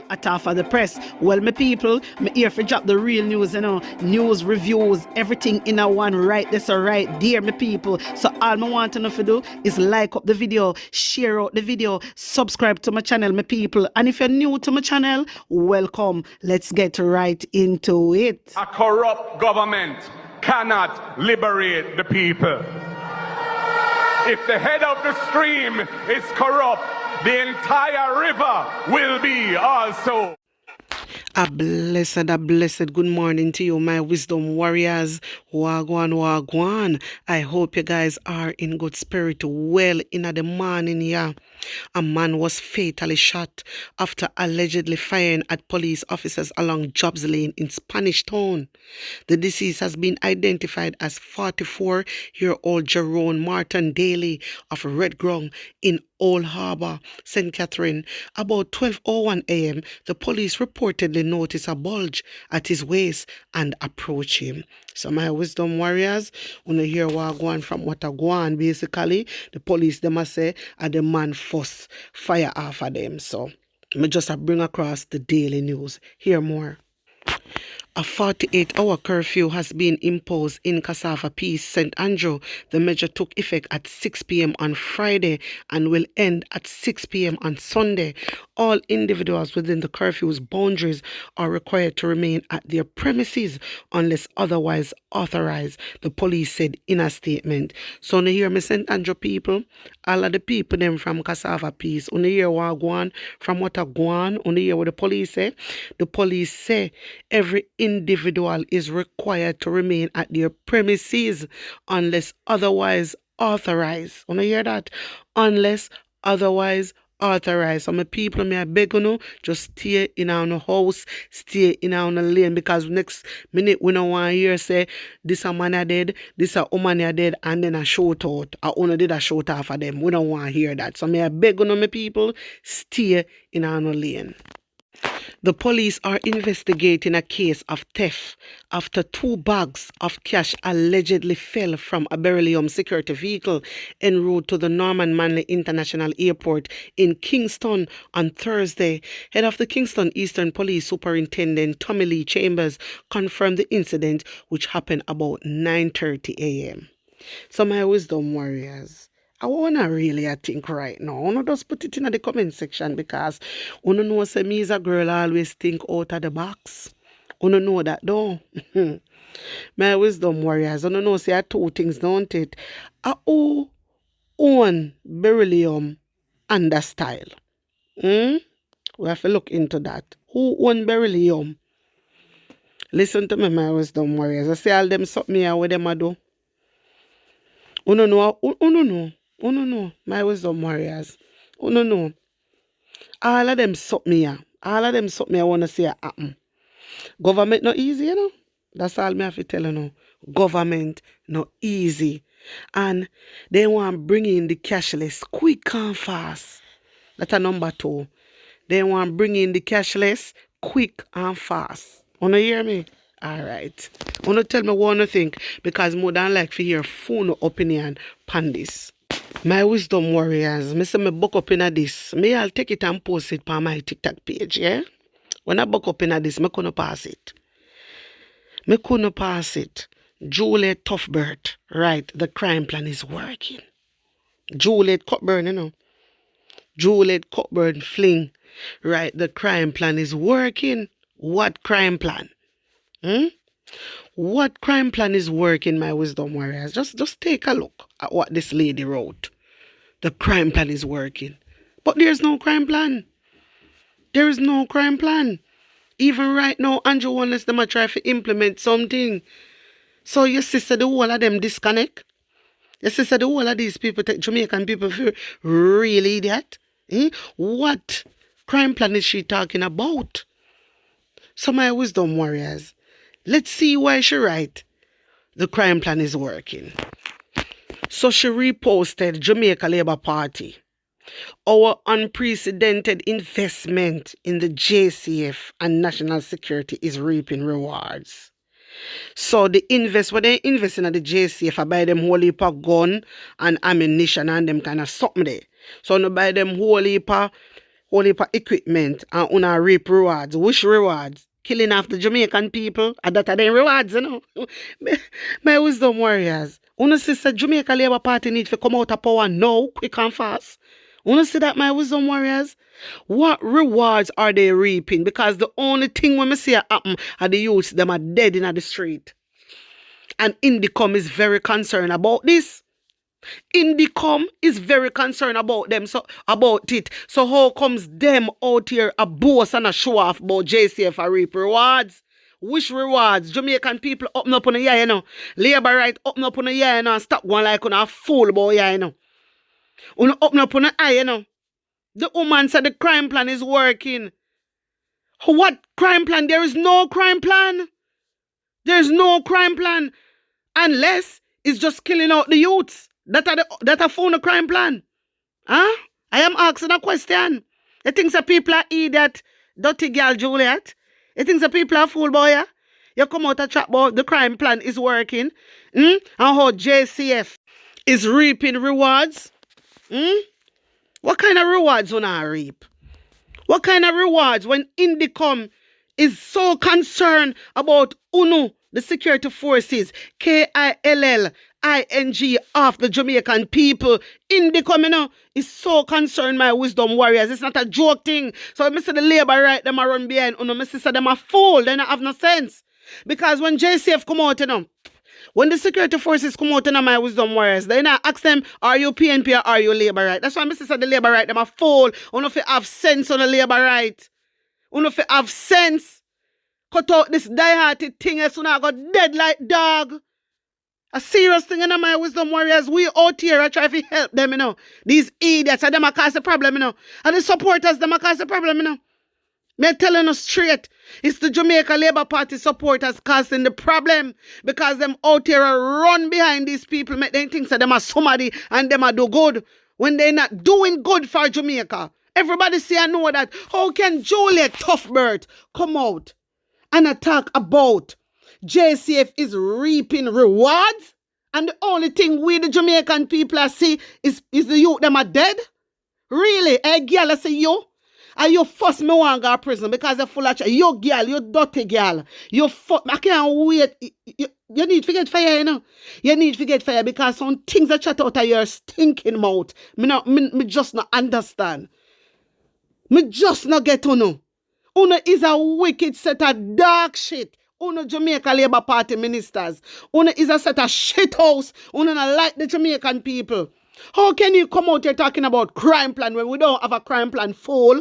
At half of the press. Well, my people, me here for drop the real news, news, reviews, everything in a one right this or right there, my people. So all I want to know to do is like up the video, share out the video, subscribe to my channel, my people. And if you're new to my channel, welcome. Let's get right into it. A corrupt government cannot liberate the people. If the head of the stream is corrupt, the entire river will be also. A blessed good morning to you, my wisdom warriors. Wagwan, wagwan. I hope you guys are in good spirit. Well, in the morning, yeah. A man was fatally shot after allegedly firing at police officers along Jobs Lane in Spanish Town. The deceased has been identified as 44-year-old Jerome Martin Daly of Red Grung in Old Harbour, St. Catherine. About 12:01 a.m., the police reportedly noticed a bulge at his waist and approached him. So my wisdom warriors, when you hear what go on from what I go on, basically, the police, they must say, and the man first fire off of them. So me just bring across the daily news. Hear more. A 48-hour curfew has been imposed in Cassava Peace, St. Andrew. The measure took effect at 6 p.m. on Friday and will end at 6 p.m. on Sunday. All individuals within the curfew's boundaries are required to remain at their premises unless otherwise authorized, the police said in a statement. So you hear me, St. Andrew people, all of the people them from Cassava Peace, you hear what go on, from what I go on, you hear what the police say? The police say every individual is required to remain at their premises unless otherwise authorized. You hear that? Unless otherwise authorized. So my people, me I beg you, just stay in our house, stay in our lane, because next minute we don't want to hear say this a man a dead, this a woman a dead, and then a shout out. I only did a shout out for them. We don't want to hear that. So me I beg you, my people, stay in our lane. The police are investigating a case of theft after 2 bags of cash allegedly fell from a Beryllium security vehicle en route to the Norman Manley International Airport in Kingston on Thursday. Head of the Kingston Eastern Police Superintendent Tommy Lee Chambers confirmed the incident, which happened about 9:30 a.m. So my wisdom warriors, I wanna really think right now. I wanna just put it in the comment section, because you know say me as a girl I always think out of the box. You know that though. My wisdom warriors, you know say I 2 things, don't it? I own Beryllium and the style. We have to look into that. Who own Beryllium? Listen to me, my wisdom warriors. I say all them something here with them I do. You know, my wisdom warriors. You know. All of them suck me here. All of them suck me, I want to say happen. Government not easy, you know. That's all me have to tell you now. Government not easy. And they want to bring in the cashless quick and fast. That's a number 2. They want to bring in the cashless quick and fast. Wanna hear me? Alright. Wanna tell me what you think, because more than like to hear full opinion on this. My wisdom warriors, me say me book up in this. Me I'll take it and post it on my TikTok page, yeah? When I book up in this, me couldn't pass it. Me couldn't pass it. Juliet Toughbird, right, the crime plan is working. Juliet Cockburn, you know. Juliet Cockburn fling, right, the crime plan is working. What crime plan? What crime plan is working, my wisdom warriors? Just take a look at what this lady wrote. The crime plan is working. But there's no crime plan. There is no crime plan. Even right now, Andrew unless them try to implement something. So your sister, the whole of them disconnect. Your sister, the whole of these people, Jamaican people, feel really idiot. What crime plan is she talking about? So my wisdom warriors, let's see why she right. The crime plan is working. So she reposted Jamaica Labour Party. Our unprecedented investment in the JCF and national security is reaping rewards. So what they invest in the JCF, I buy them whole heap of gun and ammunition and them kind of something there. So no buy them whole heap of whole heap of equipment and una reap rewards. Which rewards? Killing off the Jamaican people. And that are the rewards, you know. My wisdom warriors. Una sister Jamaica Labour Party need to come out of power now, quick and fast. Una see that, my wisdom warriors? What rewards are they reaping? Because the only thing when me see happen are the youths, them are dead in the street. And Indicom is very concerned about this. Indicom is very concerned about them, so about it. So how comes them out here a boast and a show off about JCF a reap rewards? Which rewards? Jamaican people open up on the year, you know. Labour right open up on the year, you know, and stop going like on a fool about year, you know. Una open up on the eye, you know. The woman said the crime plan is working. What crime plan? There is no crime plan. There is no crime plan. Unless it's just killing out the youths. That are found a crime plan. Huh? I am asking a question. You think the people are idiot, dirty girl Juliet? You think the people are fool boy? Yeah? You come out and chat about the crime plan is working. And how JCF is reaping rewards. What kind of rewards will I reap? What kind of rewards when Indicom is so concerned about UNO, the security forces, KILLING of the Jamaican people? Indicom, you know, is so concerned, my wisdom warriors. It's not a joke thing. So I say the Labour right, them a run behind UNO. I say them a fool. They don't have no sense. Because when JCF come out, you know, when the security forces come out in my wisdom warriors, they not ask them, are you PNP or are you Labour right? That's why I say the Labour right, them a fool. You if you have sense on the Labour right. You if you have sense. Cut out this die-hearted thing as soon as I got dead like dog. A serious thing in my wisdom warriors. We out here are trying to help them, you know. These idiots, and them are cause the problem, you know. And the supporters, them are cause the problem, you know. Me telling us straight, it's the Jamaica Labour Party supporters causing the problem because them out here run behind these people, make them think that them are somebody and them are do good when they're not doing good for Jamaica. Everybody see and know that. How can Juliet Toughbird come out and attack about JCF is reaping rewards and the only thing we the Jamaican people are see is the youth them are dead? Really? Hey girl, I say you? And you force me want to go to prison because you're full of shit. You girl, you dirty girl. I can't wait. You need to get fire, you know. You need to get fire because some things that chat out of your stinking mouth. Me just not understand. Me just not get to know. Uno is a wicked set of dark shit. Uno Jamaica Labour Party ministers. Uno is a set of shit house. Uno not like the Jamaican people. How can you come out here talking about crime plan when we don't have a crime plan, fool?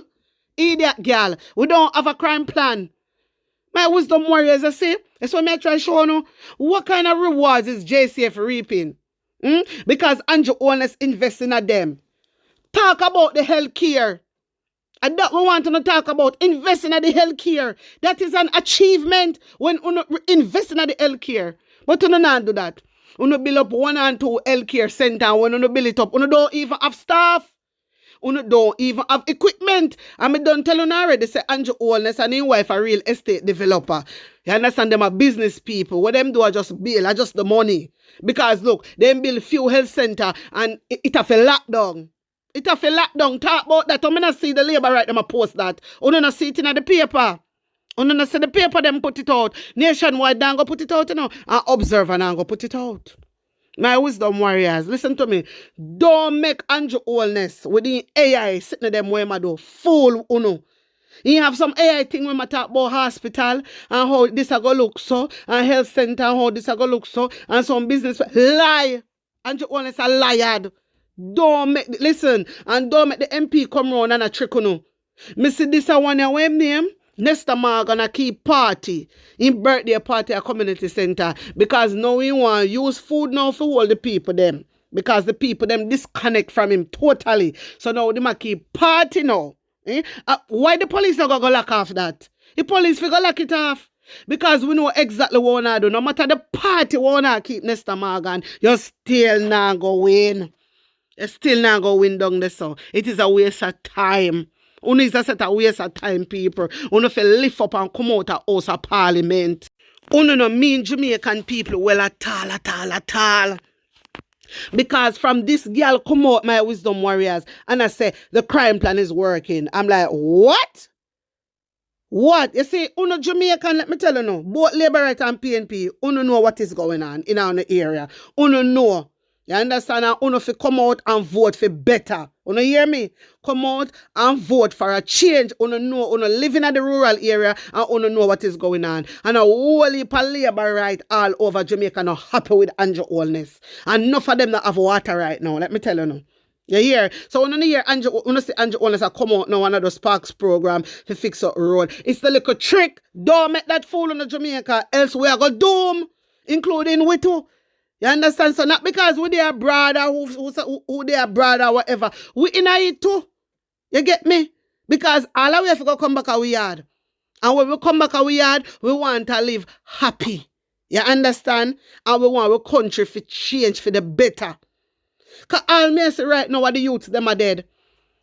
Idiot girl, we don't have a crime plan. My wisdom warriors, I say, that's what I try to show you. What kind of rewards is JCF reaping? Because Andrew Owners investing at them. Talk about the health care. And that we want to talk about investing in the health care. That is an achievement when you invest in the health care. But you don't do that. You build up 1 and 2 health care center. When you build it up, you don't even have staff. You don't even have equipment. And I don't tell you already, say Andrew Owners and his wife a real estate developer. You understand, them are business people. What them do are just bill, are just the money. Because look, them build few health center and it have a lockdown. It have a lockdown. Talk about that. I'm not see the Labour right them a post that. You don't see it in the paper. You don't see the paper them put it out. Nationwide they go put it out, you know. And Observer and go put it out. My wisdom warriors, listen to me. Don't make Andrew Owners with the AI sitting in them where I do. Fool, you know. You have some AI thing when I talk about hospital and how this a go look so, and health center and how this a go look so, and some business. Lie. Andrew Owners a liar. Don't make, listen, and don't make the MP come round and a trick, you know. Me see this a one your name. Next time I'm gonna keep party in birthday party at community center because now we want to use food now for all the people them because the people them disconnect from him totally. So now they might keep party now. Why the police not gonna lock off that? The police figure lock it off. Because we know exactly what we want to do. No matter the party we want to keep Nesta Morgan, you still not go win. You still not go win down the sun. It is a waste of time. Uno is a set of waste of time, people. Uno feel lift up and come out of House of Parliament. Uno no mean Jamaican people well at all. Because from this girl come out, my wisdom warriors, and I say the crime plan is working. I'm like, what? What? You see, uno Jamaican, let me tell you now, both Labour Right and PNP, uno know what is going on in our area. Uno know. You understand? And uno fi come out and vote for better. Uno hear me? Come out and vote for a change. Uno know, uno living in the rural area and uno know what is going on. And a whole heap of Labour Right all over Jamaica not happy with Andrew Holness. And enough of them that have water right now. Let me tell you now. You hear? So when you hear Andrew, when you see Andrew Holness come out now one of the Sparks program to fix up the road, it's the little trick. Don't make that fool in the Jamaica, else we are going to doom, including we too. You understand? So not because we their brother, who their brother, whatever. We in it too. You get me? Because all of we have to come back our yard. And when we come back our yard, we want to live happy. You understand? And we want our country to change for the better. Because all me say right now what the youths them are dead.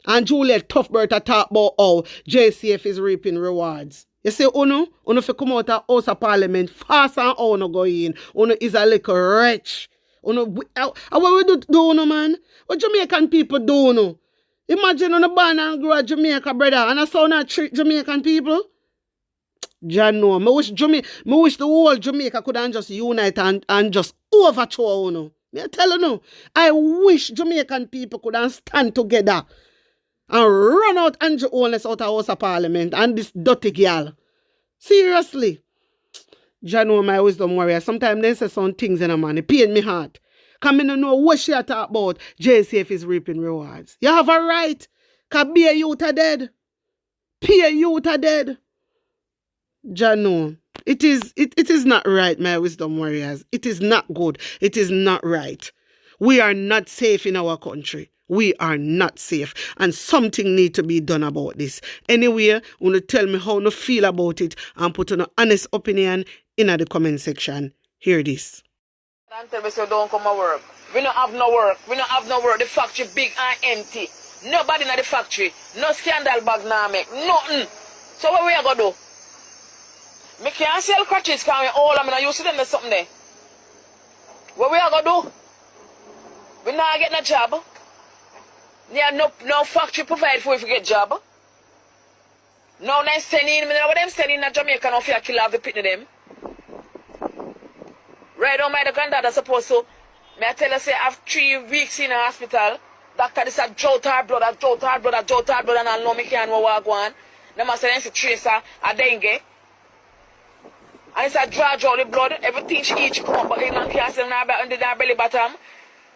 And Juliet Toughbird talk about how JCF is reaping rewards. You see, uno fi come out of House of Parliament fast and uno go in. Uno is a little rich. Uno, what we do uno, man? What Jamaican people do uno? Imagine uno born and grow Jamaica, brother, and I saw not treat Jamaican people. John, no. Me wish the whole Jamaica could just unite and just overthrow uno. Me tell you no. I wish Jamaican people could stand together and run out Andrew Holness out of House of Parliament and this dirty girl. Seriously. John, my wisdom warrior. Sometimes they say some things in a man. It pain me heart. Because I don't know what she talk about. JCF is reaping rewards. You have a right. Because be a youth are dead. Be youth are dead. Jano, it is not right, my wisdom warriors. It is not good. It is not right. We are not safe in our country. We are not safe. And something needs to be done about this. Anyway, you to tell me how you feel about it and put an honest opinion in the comment section. Hear this. And tell me so don't come to work. We don't have no work. We don't have no work. The factory big and empty. Nobody in the factory. No scandal bag now make. Nothing. So what we are going to do? Me can't sell crutches because we all of them and I used to them or something there. What we are going to do? We not get no job. Yeah, no factory provide for if we get job. Now they sending, what them sending in Jamaica now for you kill off the pit of them. Right on my the granddad supposed to. May I tell you say I have 3 weeks in a hospital. Doctor this a drought hard blood, and I know me can't walk on. Them must say it's a tracer, a dengue. And it's a draw the blood, everything she eat, she come up, but you can't say under the belly bottom.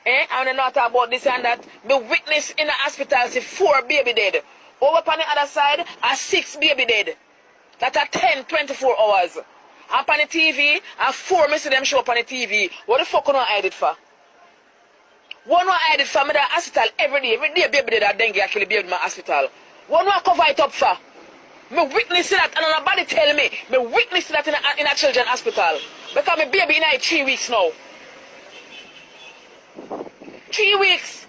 And they not talk about this and that. The witness in the hospital see 4 baby dead. Over on the other side, are 6 baby dead. That are 10, 24 hours. And on the TV, are 4 me see them show up on the TV. What the fuck you not hide it for? One not hide it for me in the hospital every day baby dead are dengue actually baby in my hospital. One not cover it up for? Me witness that and nobody tell me. Me witness that in a children's hospital. Because my baby in 3 weeks now. 3 weeks.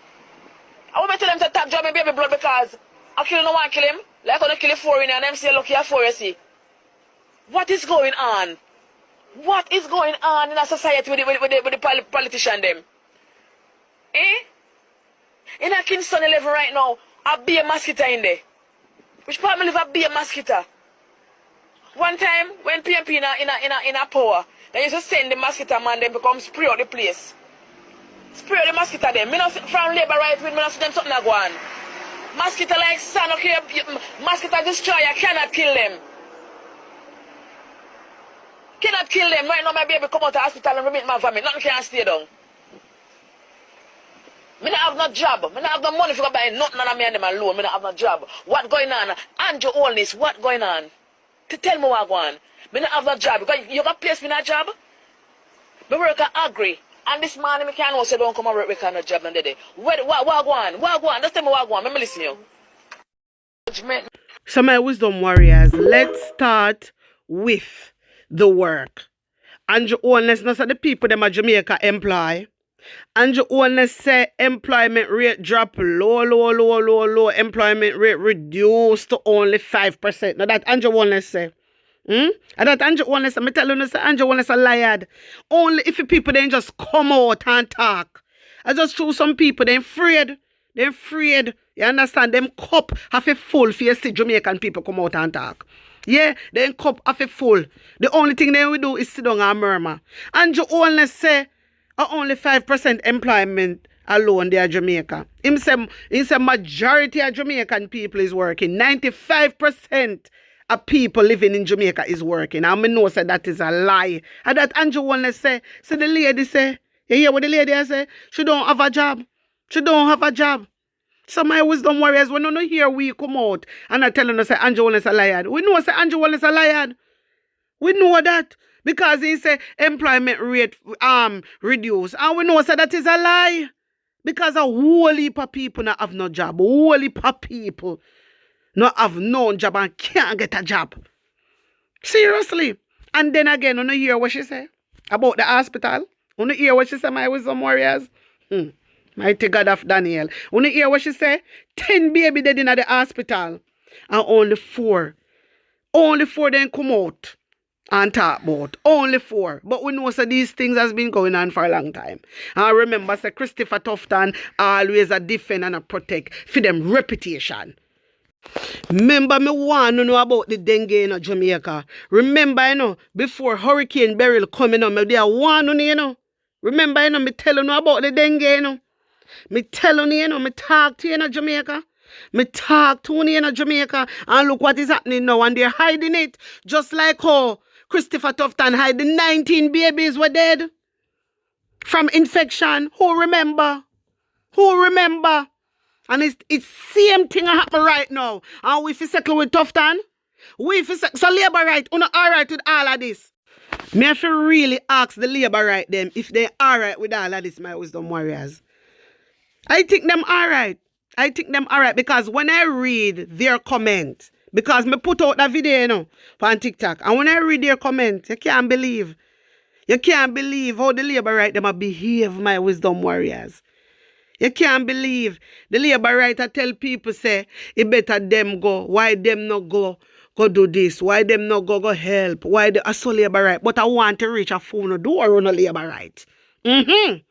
I want to tell them to tap drop my baby blood because I kill no one kill him. Like I'm going to kill 4 in and them say look here 4 you see. What is going on? What is going on in a society with the politician them? In a Kingston 11 right now, I be a mosquito in there. Which part me live a be a mosquito? One time when PMP in a power, they used to send the mosquito man them become spray out the place. Spray out the mosquito them. Me not from Labour Right with me not see them something go on. Mosquito like sun, okay, mosquito destroyer cannot kill them. Cannot kill them. Right now my baby come out of the hospital and remit my vomit. Nothing can stay down. Me not have no job. Me not have no money for buy nothing and me and them alone. Me not have no job. What going on? Andrew Holness, what going on? To tell me what going on. Me not have no job. Because you got place me in a job. Me work at Agri. And this morning me can't say don't come and work with no job and day. What going on? What going on? Just tell me what going on. Me listen to you. So my wisdom warriors, let's start with the work. Andrew Holness, not the people them at Jamaica employ. Andrew Holness say employment rate drop low. Employment rate reduced to only 5%. Now that Andrew Holness say. And that Andrew Holness, I'm telling you, Andrew Holness a liar. Only if the people then just come out and talk. I just show some people, they're afraid. They're afraid. You understand? Them cup have a full for you see Jamaican people come out and talk. Yeah, them cup have a full. The only thing they will do is sit down and murmur. And you only say only 5% employment alone there in Jamaica. Him say majority of Jamaican people is working. 95% of people living in Jamaica is working. And I know say that is a lie. And that Andrew only say the lady say, you hear what the lady say? She don't have a job. She don't have a job. So my wisdom warriors, when you hear we come out and I telling us say Andrew only is a liar. We know say Andrew only is a liar. We know that. Because he say employment rate reduce. And we know say that is a lie. Because a whole heap of people not have no job. A whole heap of people not have no job and can't get a job. Seriously. And then again, you hear what she say about the hospital. You hear what she say, my wisdom warriors. Mighty God of Daniel. You hear what she say? 10 baby dead in the hospital. And only 4. Only 4 then come out and talk about. Only 4. But we know so these things has been going on for a long time. And I remember say Christopher Tufton always a defend and a protect for them reputation. Remember me want to know about the dengue in Jamaica. Remember, before Hurricane Beryllium coming on, me there want to know. Remember, me telling you about the dengue, Me telling you, me talk to you in Jamaica. Me talk to you in Jamaica. And look what is happening now. And they're hiding it. Just like how Christopher Tufton hide the 19 babies were dead from infection. Who remember? Who remember? And it's same thing happen right now. And we fi settle with Tufton. We fi settle. So labor right, you know alright with all of this. Me have to really ask the labor right them if they alright with all of this, my wisdom warriors. I think them alright. I think them alright because when I read their comment, because me put out that video, on TikTok, and when I read their comment, you can't believe. You can't believe how the labor right them a behave, my wisdom warriors. You can't believe the labor right tell people say it better them go. Why them not go do this? Why them not go help? Why the so labor right? But I want to reach a phone door on a labor right. Me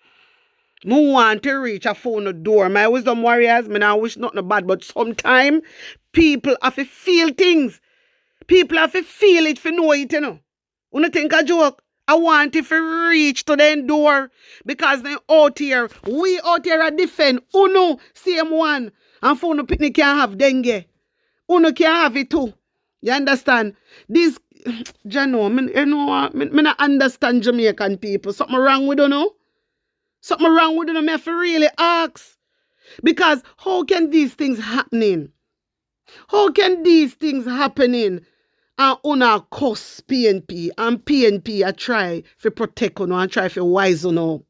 want to reach a phone door. My wisdom warriors, me now wish nothing bad, but sometimes people have to feel things. People have to feel it for know it, You don't think a joke? I want it to reach to the door because they out here, we out here are defend. Uno, same one. And for no picnic can't have dengue. Uno can't have it too. You understand? This, Jano, me not understand Jamaican people. Something wrong with you, Something wrong with you, me have to really ask. Because how can these things happening? How can these things happening? And una cost PNP and PNP I try to protect you and try to wise you up.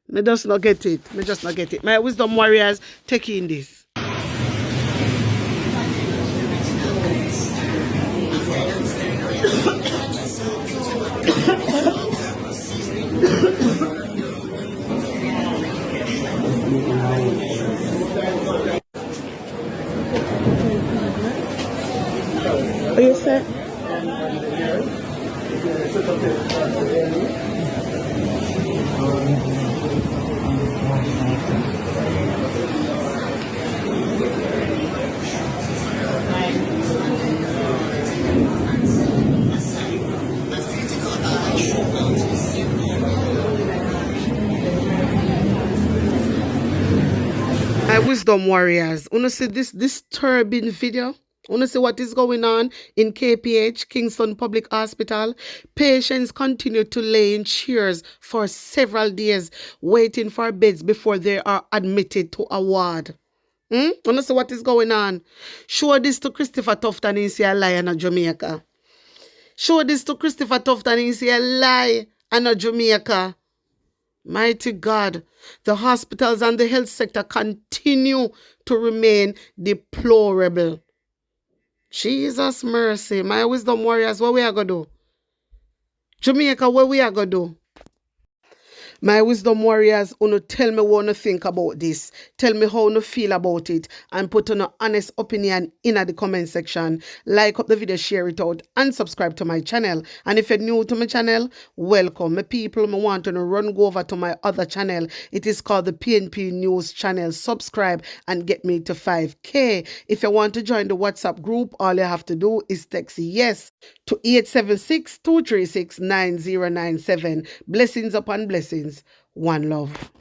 Me just not get it. Me just not get it. My wisdom warriors taking this. What you say? My wisdom warriors, wanna see this disturbing video? Wanna see what is going on in KPH, Kingston Public Hospital? Patients continue to lay in chairs for several days, waiting for beds before they are admitted to a ward. Wanna see what is going on? Show this to Christopher Tufton and say a lie in Jamaica. Show this to Christopher Tufton and say a lie in Jamaica. Mighty God, the hospitals and the health sector continue to remain deplorable. Jesus mercy. My wisdom warriors, what we are going to do? Jamaica, what we are going to do? My wisdom warriors, uno tell me what you think about this. Tell me how you feel about it and put on an honest opinion in the comment section. Like up the video, share it out and subscribe to my channel. And if you're new to my channel, welcome. My people, I want to go over to my other channel. It is called the PNP News channel. Subscribe and get me to 5K. If you want to join the WhatsApp group, all you have to do is text yes to 876-236-9097. Blessings upon blessings. One love.